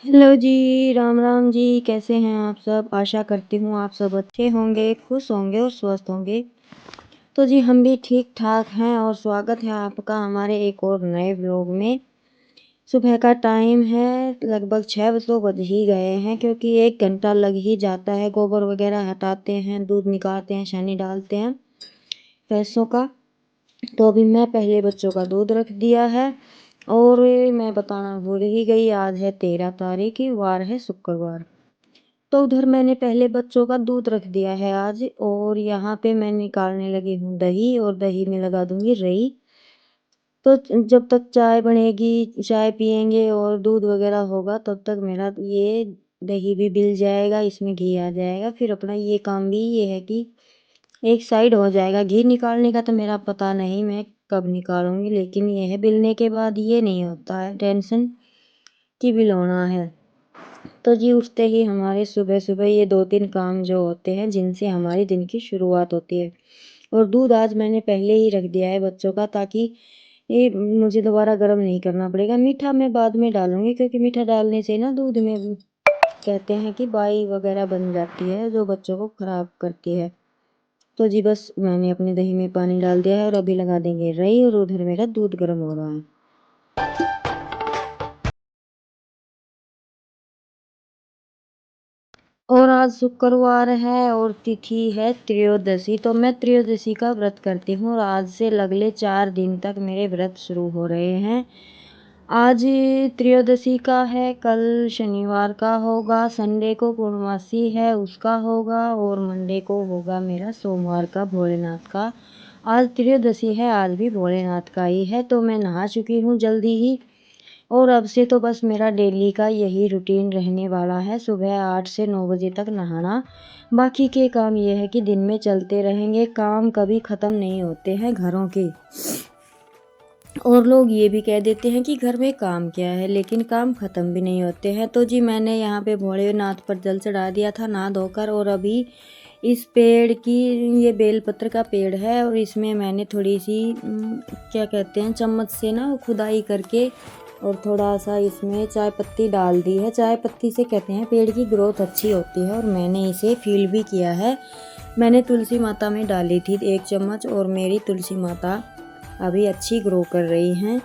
Hello जी, राम राम जी। कैसे हैं आप सब? आशा करती हूँ आप सब अच्छे होंगे, खुश होंगे और स्वस्थ होंगे। तो जी हम भी ठीक ठाक हैं और स्वागत है आपका हमारे एक और नए व्लॉग में। सुबह का टाइम है, लगभग 6 तो बज ही गए हैं क्योंकि 1 घंटा लग ही जाता है। गोबर वगैरह हटाते हैं, दूध निकालते हैं, छानी डालते हैं भैंसों का। तो अभी मैं पहले बच्चों का दूध रख दिया है। और मैं बताना भूल ही गई, आज है 13 तारीख, वार है शुक्रवार। तो उधर मैंने पहले बच्चों का दूध रख दिया है आज, और यहाँ पे मैं निकालने लगी हूँ दही, और दही में लगा दूंगी रई। तो जब तक चाय बनेगी, चाय पियेंगे और दूध वगैरह होगा, तब तक मेरा ये दही भी बिल जाएगा, इसमें घी आ जाएगा। फिर अपना ये काम भी ये है कि एक साइड हो जाएगा। घी निकालने का तो मेरा पता नहीं मैं कब निकालूंगी, लेकिन ये है बिलने के बाद ये नहीं होता है टेंशन कि बिलोना है। तो जी उठते ही हमारे सुबह सुबह ये 2-3 काम जो होते हैं जिनसे हमारी दिन की शुरुआत होती है। और दूध आज मैंने पहले ही रख दिया है बच्चों का, ताकि ये मुझे दोबारा गर्म नहीं करना पड़ेगा। मीठा मैं बाद में डालूंगी, क्योंकि मीठा डालने से ना दूध में कहते हैं कि बाई वगैरह बन जाती है जो बच्चों को खराब करती है। तो जी बस मैंने अपने दही में पानी डाल दिया है और अभी लगा देंगे रई, और उधर मेरा दूध गर्म हो रहा है। और आज शुक्रवार है और तिथि है त्रयोदशी। तो मैं त्रयोदशी का व्रत करती हूँ और आज से अगले 4 दिन तक मेरे व्रत शुरू हो रहे हैं। आज त्रयोदशी का है, कल शनिवार का होगा, संडे को पूर्णमासी है उसका होगा, और मंडे को होगा मेरा सोमवार का भोलेनाथ का। आज त्रयोदशी है, आज भी भोलेनाथ का ही है। तो मैं नहा चुकी हूँ जल्दी ही, और अब से तो बस मेरा डेली का यही रूटीन रहने वाला है, सुबह 8 से 9 बजे तक नहाना। बाकी के काम ये है कि दिन में चलते रहेंगे, काम कभी ख़त्म नहीं होते हैं घरों के। और लोग ये भी कह देते हैं कि घर में काम क्या है, लेकिन काम ख़त्म भी नहीं होते हैं। तो जी मैंने यहाँ पे भोलेनाथ पर जल चढ़ा दिया था नहा धोकर, और अभी इस पेड़ की, ये बेलपत्र का पेड़ है, और इसमें मैंने थोड़ी सी क्या कहते हैं, चम्मच से ना खुदाई करके और थोड़ा सा इसमें चाय पत्ती डाल दी है। चाय पत्ती से कहते हैं पेड़ की ग्रोथ अच्छी होती है, और मैंने इसे फील भी किया है। मैंने तुलसी माता में डाली थी 1 चम्मच, और मेरी तुलसी माता अभी अच्छी ग्रो कर रही हैं।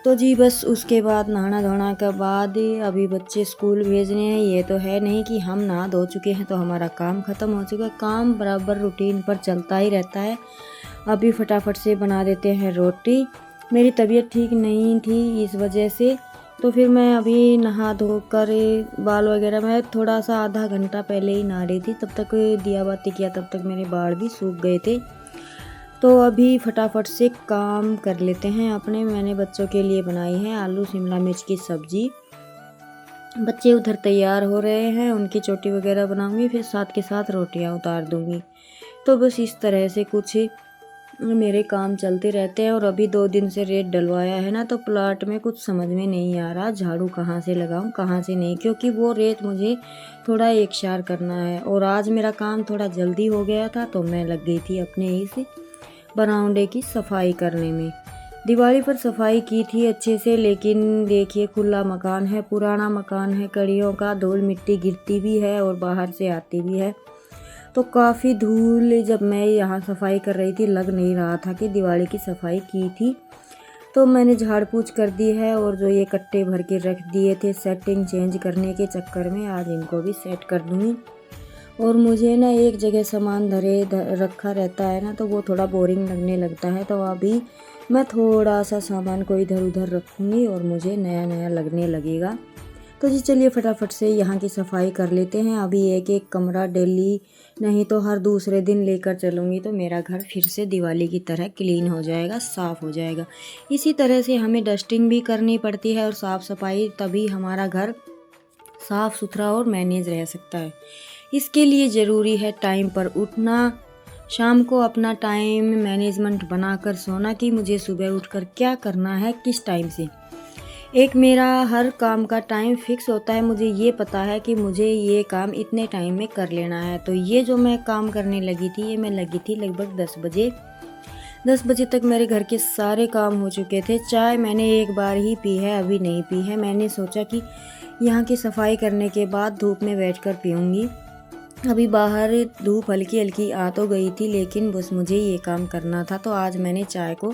तो जी बस उसके बाद नहाना धोना के बाद अभी बच्चे स्कूल भेजने हैं। ये तो है नहीं कि हम नहा धो चुके हैं तो हमारा काम ख़त्म हो चुका है, काम बराबर रूटीन पर चलता ही रहता है। अभी फटाफट से बना देते हैं रोटी। मेरी तबीयत ठीक नहीं थी इस वजह से, तो फिर मैं अभी नहा धो कर बाल वगैरह, मैं थोड़ा सा आधा घंटा पहले ही नहा रही थी, तब तक दिया बाती किया, तब तक मेरे बाल भी सूख गए थे। तो अभी फटाफट से काम कर लेते हैं अपने। मैंने बच्चों के लिए बनाई है आलू शिमला मिर्च की सब्जी। बच्चे उधर तैयार हो रहे हैं, उनकी चोटी वगैरह बनाऊंगी, फिर साथ के साथ रोटियां उतार दूंगी। तो बस इस तरह से कुछ मेरे काम चलते रहते हैं। और अभी 2 दिन से रेत डलवाया है ना, तो प्लाट में कुछ समझ में नहीं आ रहा झाड़ू कहाँ से लगाऊं कहाँ से नहीं, क्योंकि वो रेत मुझे थोड़ा एकशार करना है। और आज मेरा काम थोड़ा जल्दी हो गया था, तो मैं लग गई थी अपने इस बरामदे की सफाई करने में। दिवाली पर सफाई की थी अच्छे से, लेकिन देखिए खुला मकान है, पुराना मकान है, कड़ियों का, धूल मिट्टी गिरती भी है और बाहर से आती भी है। तो काफ़ी धूल, जब मैं यहाँ सफाई कर रही थी लग नहीं रहा था कि दिवाली की सफाई की थी। तो मैंने झाड़ पूछ कर दी है, और जो ये कट्टे भर के रख दिए थे सेटिंग चेंज करने के चक्कर में, आज इनको भी सेट कर दूँगी। और मुझे ना एक जगह सामान रखा रहता है ना, तो वो थोड़ा बोरिंग लगने लगता है। तो अभी मैं थोड़ा सा सामान को इधर उधर रखूँगी और मुझे नया नया लगने लगेगा। तो जी चलिए फटाफट से यहाँ की सफाई कर लेते हैं। अभी एक एक कमरा डेली नहीं तो हर दूसरे दिन लेकर चलूँगी, तो मेरा घर फिर से दिवाली की तरह क्लीन हो जाएगा, साफ़ हो जाएगा। इसी तरह से हमें डस्टिंग भी करनी पड़ती है और साफ़ सफाई, तभी हमारा घर साफ़ सुथरा और मैनेज रह सकता है। इसके लिए ज़रूरी है टाइम पर उठना, शाम को अपना टाइम मैनेजमेंट बनाकर सोना कि मुझे सुबह उठकर क्या करना है किस टाइम से। एक मेरा हर काम का टाइम फिक्स होता है, मुझे ये पता है कि मुझे ये काम इतने टाइम में कर लेना है। तो ये जो मैं काम करने लगी थी, ये मैं लगी थी लगभग 10 बजे। 10 बजे तक मेरे घर के सारे काम हो चुके थे। चाय मैंने एक बार ही पी है, अभी नहीं पी है। मैंने सोचा कि यहाँ की सफाई करने के बाद धूप में बैठकर पीऊँगी। अभी बाहर धूप हल्की हल्की आ तो गई थी, लेकिन बस मुझे ये काम करना था तो आज मैंने चाय को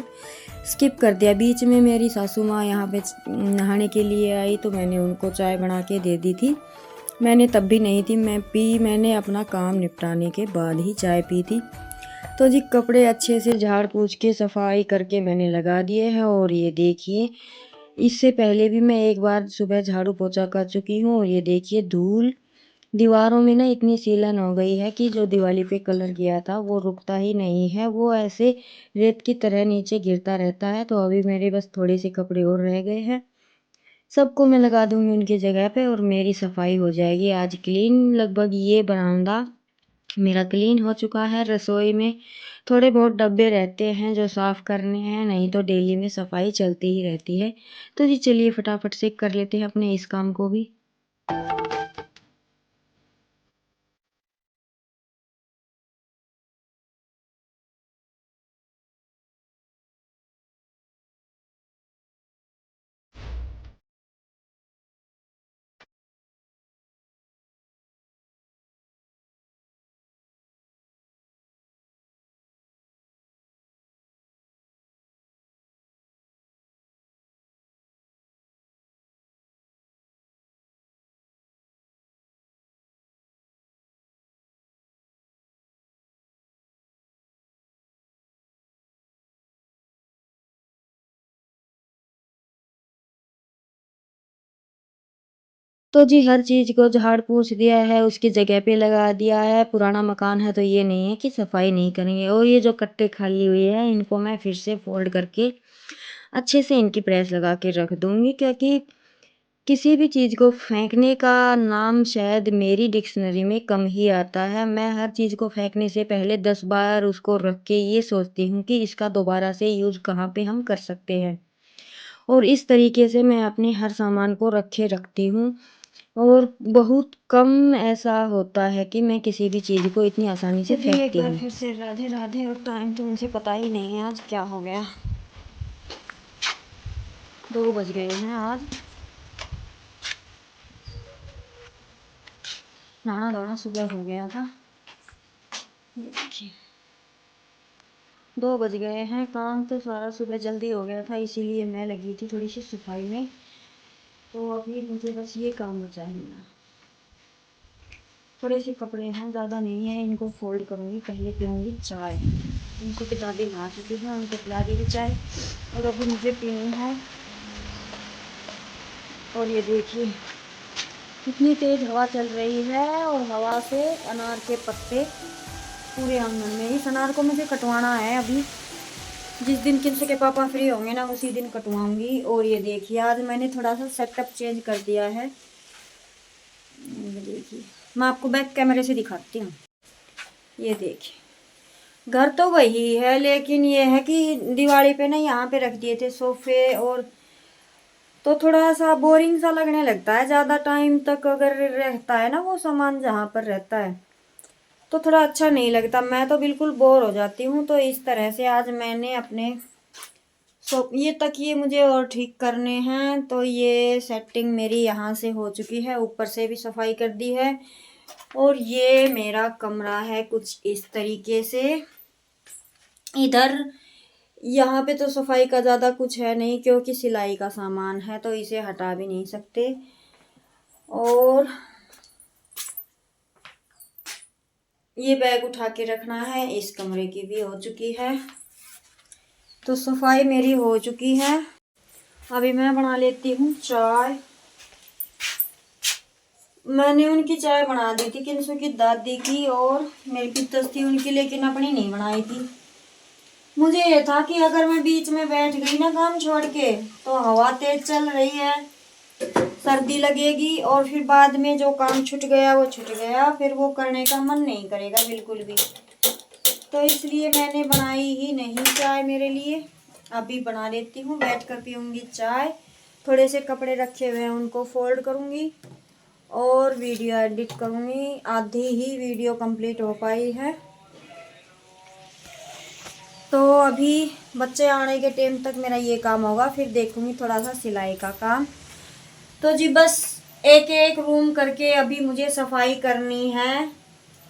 स्किप कर दिया। बीच में मेरी सासू माँ यहाँ पे नहाने के लिए आई तो मैंने उनको चाय बना के दे दी थी। मैंने तब भी नहीं थी, मैंने अपना काम निपटाने के बाद ही चाय पी थी। तो जी कपड़े अच्छे से झाड़ पोंछ के सफाई करके मैंने लगा दिए हैं। और ये देखिए, इससे पहले भी मैं एक बार सुबह झाड़ू पोछा कर चुकी हूँ। और ये देखिए धूल दीवारों में ना इतनी सीलन हो गई है कि जो दिवाली पे कलर किया था वो रुकता ही नहीं है, वो ऐसे रेत की तरह नीचे गिरता रहता है। तो अभी मेरे बस थोड़े से कपड़े और रह गए हैं, सबको मैं लगा दूंगी उनकी जगह पे और मेरी सफाई हो जाएगी आज क्लीन। लगभग ये बरामदा मेरा क्लीन हो चुका है। रसोई में थोड़े बहुत डब्बे रहते हैं जो साफ़ करने हैं, नहीं तो डेली में सफाई चलती ही रहती है। तो जी चलिए फटाफट से कर लेते हैं अपने इस काम को भी। तो जी हर चीज़ को झाड़ पोंछ दिया है, उसकी जगह पे लगा दिया है। पुराना मकान है तो ये नहीं है कि सफाई नहीं करेंगे। और ये जो कट्टे खाली हुए हैं इनको मैं फिर से फोल्ड करके अच्छे से इनकी प्रेस लगा के रख दूंगी, क्योंकि किसी भी चीज़ को फेंकने का नाम शायद मेरी डिक्शनरी में कम ही आता है। मैं हर चीज़ को फेंकने से पहले 10 बार उसको रख के ये सोचती हूँ कि इसका दोबारा से यूज़ कहाँ पे हम कर सकते हैं। और इस तरीके से मैं अपने हर सामान को रखे रखती हूँ। और बहुत कम ऐसा होता है कि मैं किसी भी चीज़ को इतनी आसानी से फेंकती हूँ। फिर से राधे राधे। और टाइम तो मुझे पता ही नहीं है आज क्या हो गया, 2 बज गए हैं आज। नहाना धोना सुबह हो गया था, ये देखिए 2 बज गए हैं। काम तो सारा सुबह जल्दी हो गया था, इसीलिए मैं लगी थी थोड़ी सी सफाई में। तो अभी मुझे बस ये काम बचा है मेरा। थोड़े से कपड़े हैं, ज़्यादा नहीं है, इनको फोल्ड करूँगी। पहले पीऊँगी चाय, उनको पिता दी नहा चुकी है, उनको पिला दी चाय और अभी मुझे पीनी है। और ये देखिए कितनी तेज़ हवा चल रही है और हवा से अनार के पत्ते पूरे आंगन में। इस अनार को मुझे कटवाना है अभी, जिस दिन किन्सु के पापा फ्री होंगे ना उसी दिन कटवाऊंगी। और ये देखिए आज मैंने थोड़ा सा सेटअप चेंज कर दिया है। ये देखिए मैं आपको बैक कैमरे से दिखाती हूँ। ये देखिए घर तो वही है, लेकिन ये है कि दिवाली पे ना यहाँ पे रख दिए थे सोफे, और तो थोड़ा सा बोरिंग सा लगने लगता है। ज़्यादा टाइम तक अगर रहता है ना वो सामान जहाँ पर रहता है तो थोड़ा अच्छा नहीं लगता, मैं तो बिल्कुल बोर हो जाती हूँ। तो इस तरह से आज मैंने अपने ये तकिए मुझे और ठीक करने हैं। तो ये सेटिंग मेरी यहाँ से हो चुकी है, ऊपर से भी सफाई कर दी है। और ये मेरा कमरा है कुछ इस तरीके से। इधर यहाँ पे तो सफाई का ज़्यादा कुछ है नहीं, क्योंकि सिलाई का सामान है तो इसे हटा भी नहीं सकते। और ये बैग उठा के रखना है, इस कमरे की भी हो चुकी है। तो सफाई मेरी हो चुकी है। अभी मैं बना लेती हूँ चाय। मैंने उनकी चाय बना दी थी किन्सु की दादी की, और मेरी पित्तस थी उनकी, लेकिन अपनी नहीं बनाई थी। मुझे ये था कि अगर मैं बीच में बैठ गई ना काम छोड़ के तो हवा तेज चल रही है, सर्दी लगेगी, और फिर बाद में जो काम छूट गया वो छूट गया, फिर वो करने का मन नहीं करेगा बिल्कुल भी। तो इसलिए मैंने बनाई ही नहीं चाय मेरे लिए। अभी बना लेती हूँ, बैठ कर पीऊँगी चाय। थोड़े से कपड़े रखे हुए हैं उनको फोल्ड करूँगी और वीडियो एडिट करूँगी। आधी ही वीडियो कंप्लीट हो पाई है। तो अभी बच्चे आने के टाइम तक मेरा ये काम होगा, फिर देखूँगी थोड़ा सा सिलाई का काम। तो जी बस एक एक रूम करके अभी मुझे सफाई करनी है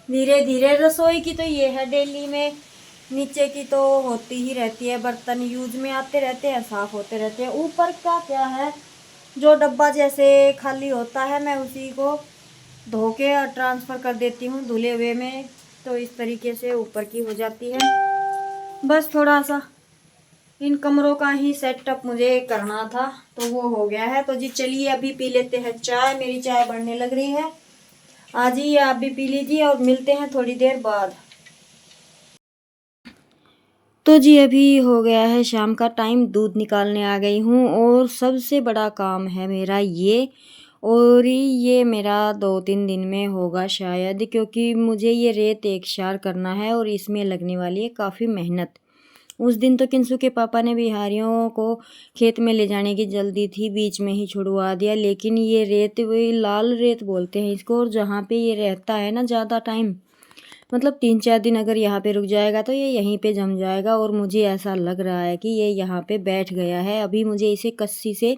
धीरे धीरे। रसोई की तो ये है डेली में, नीचे की तो होती ही रहती है, बर्तन यूज में आते रहते हैं, साफ होते रहते हैं। ऊपर का क्या है, जो डब्बा जैसे खाली होता है मैं उसी को धो के ट्रांसफ़र कर देती हूँ धुले हुए में, तो इस तरीके से ऊपर की हो जाती है। बस थोड़ा सा इन कमरों का ही सेटअप मुझे करना था, तो वो हो गया है। तो जी चलिए अभी पी लेते हैं चाय, मेरी चाय बढ़ने लग रही है। आ जाइए आप भी पी लीजिए और मिलते हैं थोड़ी देर बाद। तो जी अभी हो गया है शाम का टाइम, दूध निकालने आ गई हूँ और सबसे बड़ा काम है मेरा ये। और ये मेरा 2-3 दिन में होगा शायद, क्योंकि मुझे ये रेत एकशार करना है और इसमें लगने वाली है काफ़ी मेहनत। उस दिन तो किंसू के पापा ने बिहारियों को खेत में ले जाने की जल्दी थी, बीच में ही छुड़वा दिया। लेकिन ये रेत, वही लाल रेत बोलते हैं इसको, और जहाँ पे ये रहता है ना ज़्यादा टाइम, मतलब 3-4 दिन अगर यहाँ पे रुक जाएगा तो ये यहीं पे जम जाएगा। और मुझे ऐसा लग रहा है कि ये यहाँ पे बैठ गया है। अभी मुझे इसे कस्सी से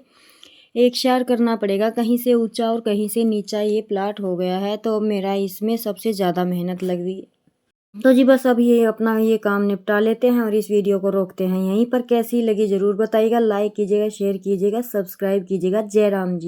एकशार करना पड़ेगा, कहीं से ऊंचा और कहीं से नीचा ये प्लाट हो गया है, तो मेरा इसमें सबसे ज़्यादा मेहनत लग रही है। तो जी बस अब ये अपना ये काम निपटा लेते हैं और इस वीडियो को रोकते हैं यहीं पर। कैसी लगी ज़रूर बताइएगा, लाइक कीजिएगा, शेयर कीजिएगा, सब्सक्राइब कीजिएगा। जय राम जी।